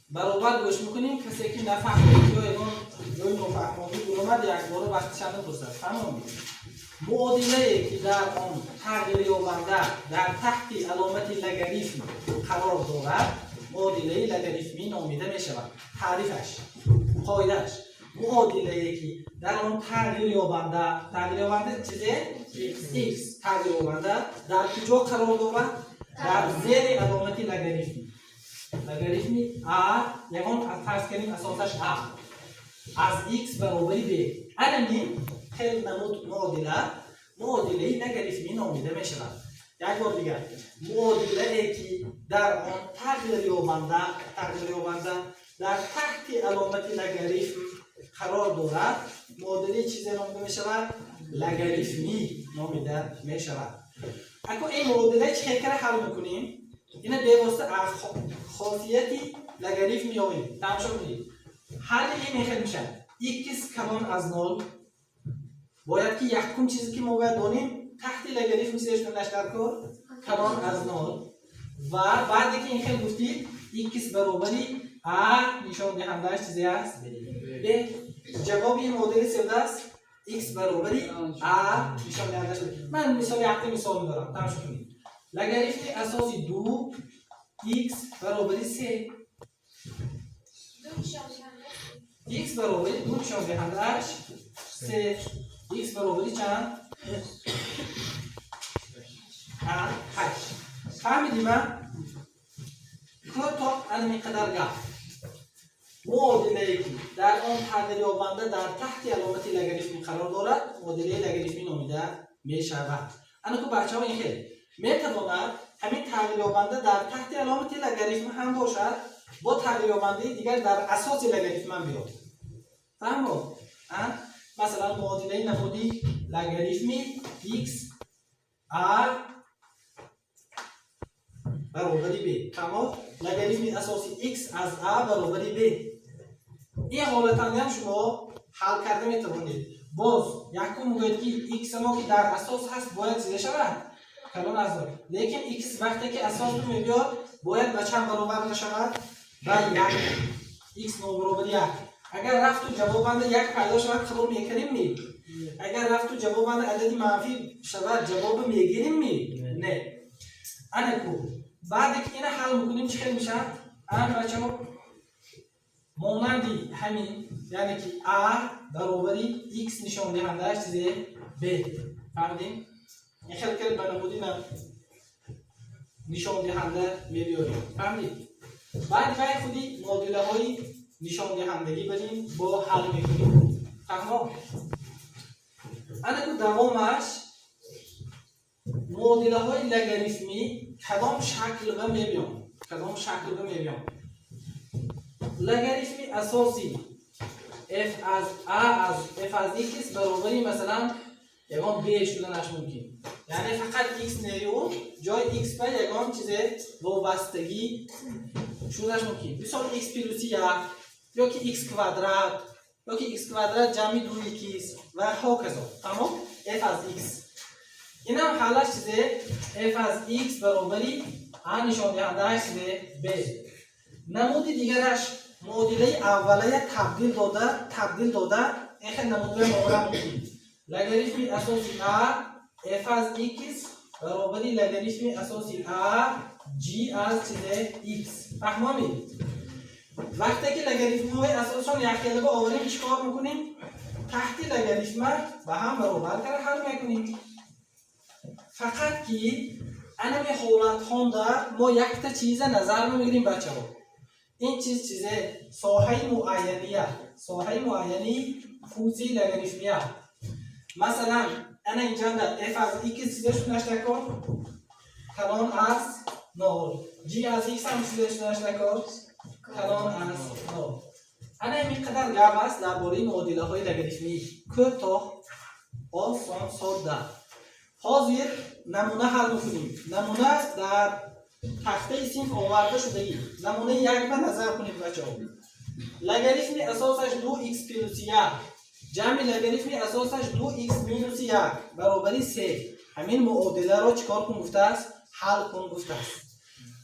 برابر گوش میکنیم کسی که نفهمید یا اون نفهمید اومد یک بار وقتی چند پرسد تمام معادله که در آن تغییر یابنده در تحت علامت لگاریتم قرار دارد معادله لگاریتمی نامیده می شود. تعریفش قاعدهش معادله که در آن تغییر یابنده چیزه x تغییر یابنده در کجا قرار دارد؟ در زیر علامت لگاریتمی a یکان فرض کنیم اساسش a از x برابری b علمی خیلی نمود معادله لگاریتمی نامیده می شود. یک بار دیگر معادله که در آن تغییر یابنده در تحت علامت لگاریتم قرار دارد معادله چیزی نامیده می شود؟ لگاریتمی نامیده می شود. اگر این معادله چه کار حل میکنیم؟ اینه به واسطه خاصیتی لگاریتم میابیم. تماشا کنید. حل این خیلی میشه x کلان از 0 باید که یکم چیزی که ما باید دانیم تحت لگاریتم سرچ کنش در کار کلان از 0 و بعدی که این خیلی گفتید x برابری a نشان دهنده چیزی است به جواب این معادله ساده است x برابری a نشان دهنده شده. من مثال میدارم. تماشا کنید. لگاریتم اساسی 2 x برابری 3 x برابری 2 نشان دهنده‌اش 3 x برابری چند؟ 8 فهمیدیم من؟ تا علمی قدر گفت معادله که در آن تغییر یابنده در تحت علامت لگاریتمی قرار دارد معادله لگاریتمی نامیده می شود. انا که بچه ها این خیلی می تواند همین تغییر یابنده در تحت علامت لگاریتم هم باشد با تغییر یابنده دیگر در اساس لگاریتم هم بیاد. فهمید؟ مثلا معادله نمودی لگاریتمی x r برابری b تمام لگاریتمی اساسی x از a برابری b این حالت هم شما حل کرده میتوانید. باز یکم موقعی که x ما که در اساس هست باید زیده شود کلان از 0 لیکن x وقتی که اساس رو میبیاد باید به چند برابر نشود؟ به 1 x برابر 1 اگر رفت و جوابنده 1 پیدا شود قبول میکنیم می اگر رفت و جوابنده عددی منفی شود جواب میگیریم می نه انا کو بعد که اینو حل میکنیم چه میشه؟ بچه‌ها مانندی همین یعنی که a برابری x نشان دهنده چیزه b فهمیدیم؟ این خیلی به نمودی نشان دهنده می‌بیاریم. فهمید؟ بعد خودی معادله های نشان دهندگی بدیم با حل میکنیم. تمام. انا که دوامش معادله های لگاریتمی کدام شکل رو می‌بینیم؟ لگاریتمی اساسی f از x برابری مثلا یگان b شدنش ممکن یعنی فقط x نیو جای x به یگان چیزه وابستگی شدنش ممکن. مثال x پلوس 1 یا که x کوادرات یا که x کوادرات جمع 2x و هاکذا. تمام f از x این هم حالش چیزه f از x برابری a نشان دهنده چیزه b. نمود دیگرش معادله اولیه تبدیل داده این خیلی نمودهای مقابل میکنیم. لگاریتمی اساسی a f از x برابری لگاریتمی اساسی a g از چیزه x. فهمید؟ وقتی که لگاریتم های اساسان یک کلمه آوریم چیکار میکنیم؟ تحت لگاریتم به هم برابر کرده حل میکنیم. فقط که انمی حالت هم در ما یک تا چیز نظر میگیریم بچه ها. این چیزه ساحه معینی فونکسی لگاریتمیه. مثلا انا اینجا در f از x چیزش نشده کن کلان از 0 g از x هم چیزش نشده کن کلان از 0. انا این قدر گپ است درباره معادله های لگاریتمی کوتاه آسان ساده. حاضر نمونه حل می‌کنیم. نمونه در تخته صنف آورده شده. نمونه یک به نظر کنید بچه‌ها. لگاریتم اساسش 2x پلوس 1 جمع لگاریتم اساسش 2x مینوس 1 برابری 3. همین معادله رو چیکار کن گفته است؟ حل کن گفته است.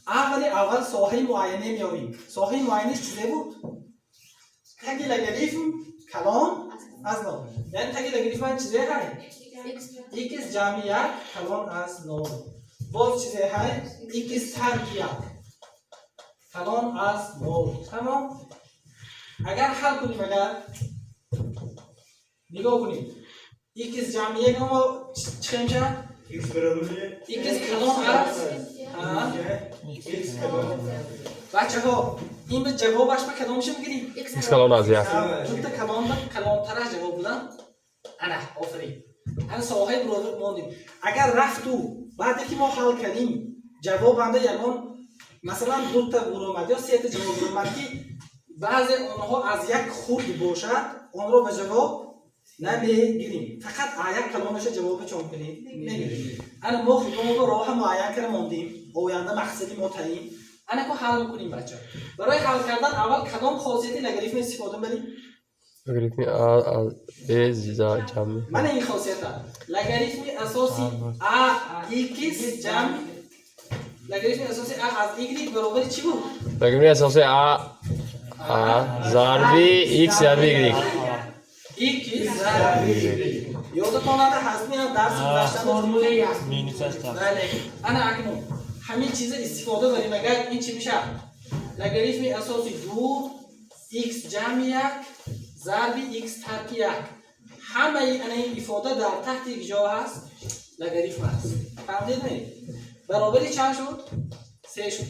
اول ساحه معینه میابیم. ساحه معینه چیزی بود؟ تگ لگریفم کلان از نو. یعنی تگ لگریفم من چیزی های x جمع یک کلان از نو. باز چیزی های x ترک یک کلان از نو. تمام؟ اگر حل کنیم، اگر نگاه کنیم x جمع یک ما چه میشه؟ x کلان از بچه ها این به جوابش به کدام میشه میگیریم؟ x کلان از یک. چون تا کلان تر از جواب بودن انا آفرین. انا ساحه برابر موندیم. اگر رفتو بعد که ما حل کردیم جواب بنده یکان مثلا 2 تا برآمد یا 3 تا جواب برآمد که بعضی آنها از یک خورد باشد آن را به جواب نمیگیریم. فقط یک کلامش جواب چون کنیم نمیگیریم. انا ما خودمون رو راه معین کرده موندیم. آینده مقصدی ما تعیین. انا کو حل میکنیم بچه. برای حل کردن اول کدام خاصیتی لگریفم استفاده بریم؟ لگریفم ا ب زیدا جمع. من این خاصیت لگریفم اساسی x جمع لگریفم اساسی از y برابر چی بود؟ لگریفم اساسی ا ضرب x ضرب y. x ضرب y. یادتون نره حسمی درس گذشته فرموله مینوس است. بله. انا اکنون همین چیز استفاده داریم. اگر این چی میشه؟ لگریفم اساسی 2 x جمع 1 ضرب x ترک 1. همه این ifade در تحت یک جا هست لگریفم هست. فهمیدید نه؟ برابری چند شد؟ 3 شد.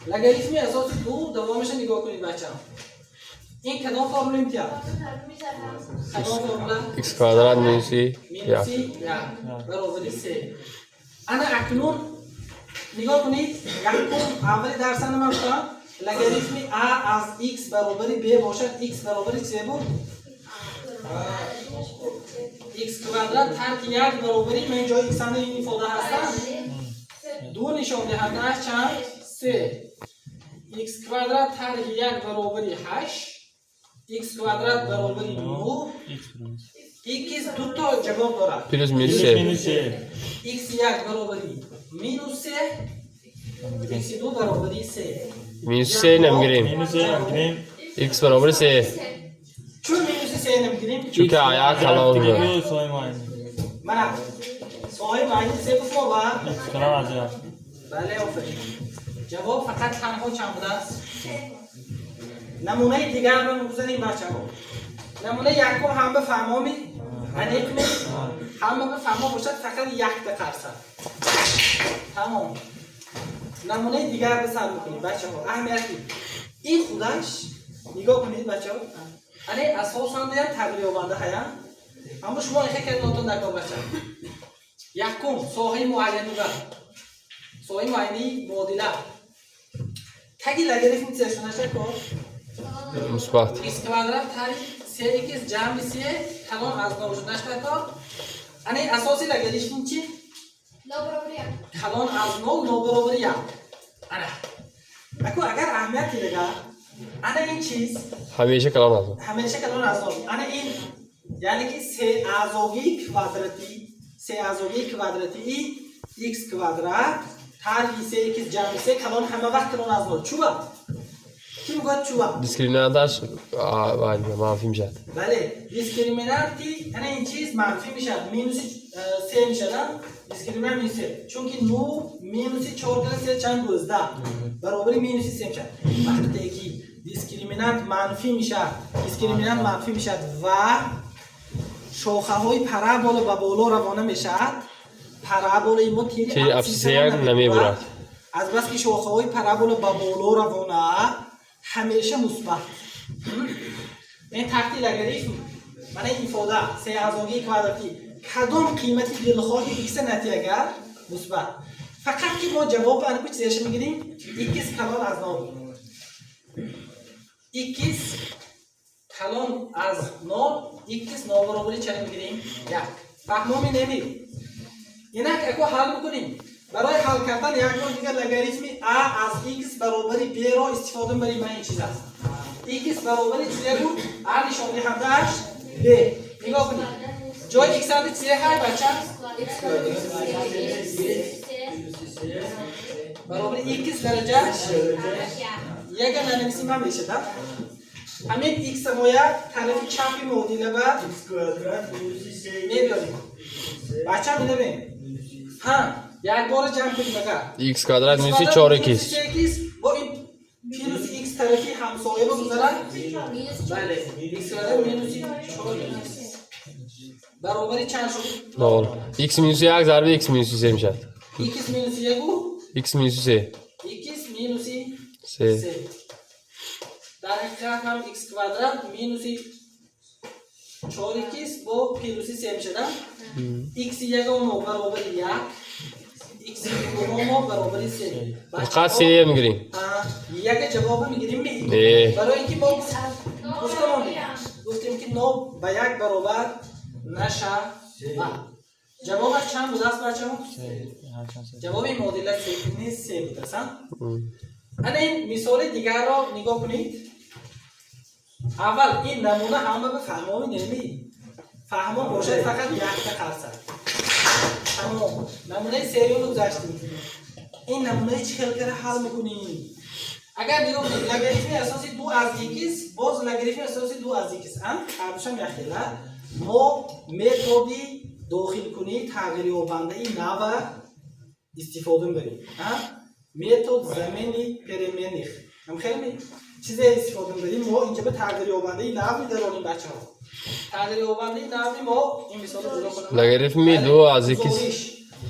لگریفم اساسی 2 دوامش نگاه کنید بچه‌ها. این کدام فرموله میاد؟ کدام فرموله؟ x کوادرات مینوس y برابر 3. انا اکنون نگاه کنید یکم اولی درس ما گفتم لگریفم a از x برابر b باشد x برابر چه بود؟ x کوادرات ترک 1 برابری من جای x این ifade هستم 2 نشان دهنده چند؟ 3. x کوادرات ترک 1 برابر 8 x کوادرات برابر 9 x 2 تا جواب دارد پلوس مینوس 3 x 1 برابری مینوس 3 x 2 برابری 3 مینوس 3 نمیگیریم x برابر 3 چون مینوس 3 نمیگیریم چون که آیا کلان بود من سوای معنی 3 گفت ما با بله آفرین. جواب فقط تنها چند بوده است؟ نمونه دیگر رو می‌گذاریم بچه‌ها. نمونه یکم هم به فهمامی انیکمی هم به فهما باشد فقط 1%. تمام. نمونه دیگر به سر می‌کنیم بچه‌ها. اهمیتی این خودش نگاه کنید بچه‌ها. یعنی اساساً دیگر تغییر یابنده هستند. اما شما این خیلی ناتون نگاه بچه‌ها. یکم ساحه معینه ساحه معینه معادله تگی لگریفم چشونه شکر مثبت x کوادرات تری 3x جمع 3 کلان از نوشته نشده کار. یعنی اساسی لگریفم چی؟ کلان از نو برابر 1. انا اگر اهمیتی لگه انا این چیز همیشه کلان است. همیشه کلان از نو. انا این یعنی که 3 اعضایی کوادراتی x کوادرات تر 3x جمع 3 کلان همه وقت کلان از نو. چوبه کی میگه چوبه؟ دیسکریمینانتش منفی میشه. بله دیسکریمینانتی یعنی این چیز منفی میشه مینوس 3 میشه نه؟ دیسکریمینانت مینوس 3 چون که 9 مینوس 4 تا 3 چند 12 برابر مینوس 3 میشه. وقتی که دیسکریمینانت منفی میشه و شاخه های پرابولا به بالا روانه میشد. پرابولا ما تیری ابسیسه یک نمیبرد. از بس که شاخه های پرابولا به بالا روانه همیشه مثبت. این تحت لگریفم من این ifade 3 اعضایی کوادراتی کدام قیمتی دلخواه x نتیجه مثبت. فقط که ما جواب آن کو چیزش میگیریم x کلان از نو. x کلان از نو x نو برابر چند میگیریم؟ 1. فهمامی نمی. اینک اکو حل میکنیم. برای حل کردن یک بار دیگر لگریتم a از x برابر b را استفاده بریم. این چیز است x برابر چیه بود؟ a نشان دهنده‌اش b. نگاه کنید جای x اند چیه های بچه؟ برابر x درجهش یک ننویسیم هم میشه. همین x ما یک طرف چپی معادله به میبریم. بچه هم ببین ها یک بار جمع کنیم اگر x کادرات میشه 4x با این پینوس x طرفی همسایه رو بذارن بله x کادرات مینوس 4x برابری چند شد؟ نول x مینوس 1 ضرب x مینوس 3 میشه x مینوس 1 و x مینوس 3 x مینوس 3 3 در حقیقت هم x کوادرات مینوس 4x با پینوس 3 میشه نه؟ x یک ما برابر 1 x دو ما برابر 3 فقط 3 میگیریم یک جواب میگیریم برای اینکه ما گفتیم که 9 به 1 برابر نشه جوابش چند بود است بچه ها؟ جواب این معادله نیست 3 بود است. این مثال دیگر را نگاه کنید. اول این نمونه همه به فهمه نمی فهمه باشد فقط یک درصد تمام. نمونه سریال رو گذاشتیم. این نمونه چی کار حل میکنیم؟ اگر نگاه کنید لگاریتم اساسی 2 از x باز لگاریتم اساسی 2 از x هم قبلش هم یخیله ما متدی داخل کنید تغییر یابنده این نوع استفاده می‌بریم. متد زمینی پریمنیخ هم خیلی چیزی استفاده می‌بریم. ما اینجا به تغییر یابنده این نوع می‌داریم بچه‌ها. تغییر یابنده این نوع ما این مثال رو جدا کنم. لگاریتم 2 از x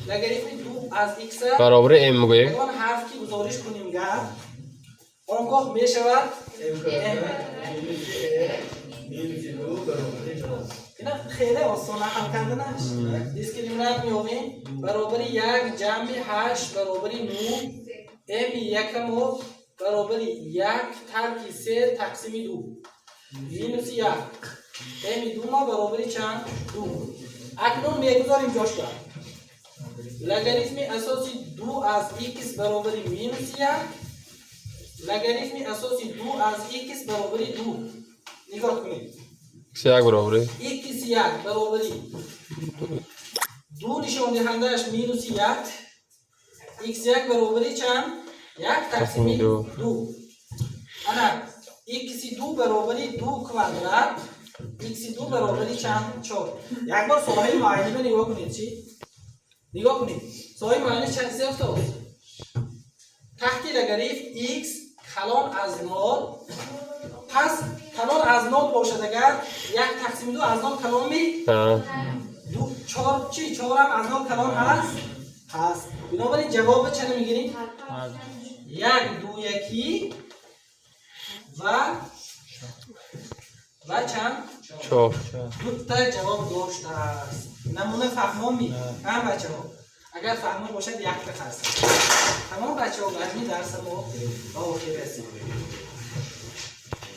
لگاریتم 2 از x برابر m میگوییم. اگر حرف کی گزارش کنیم گفت آنگاه میشود اینا خیلی آسان حل کردنش. دیسکریمینانت می‌آوریم برابر 1 جمع 8 برابر 9 m یکم برابر 1 ترک 3 تقسیم 2 مینوس 1 m دو ما برابر چند 2. اکنون میگذاریم جاش دارم لگاریتم اساسی 2 از x برابر مینوس 1 لگاریتم اساسی 2 از x برابر 2 نگاه کنید x 1 برابر x 1 برابر 2 نشان دهندهش مینوس 1 x 1 برابر چند 1 تقسیم 2 انا x 2 برابر 2 کوادرات x 2 برابر چند 4. یک بار ساحه معینی رو نگاه کنید. چی نگاه کنید ساحه معینی چند سه افتاد تحتی لگاریتم x کلان از 0 پس کلان از 0 باشد اگر 1 تقسیم 2 از 0 کلان می 4 چی 4 هم از 0 کلان هست بنابراین جواب چه میگیریم 1 2 1 و چند 4 دو تا جواب داشته است. نمونه فهمی هم بچه ها اگر فهمی باشد 1 درصد تمام بچه ها برمی درس ما با خیر رسید.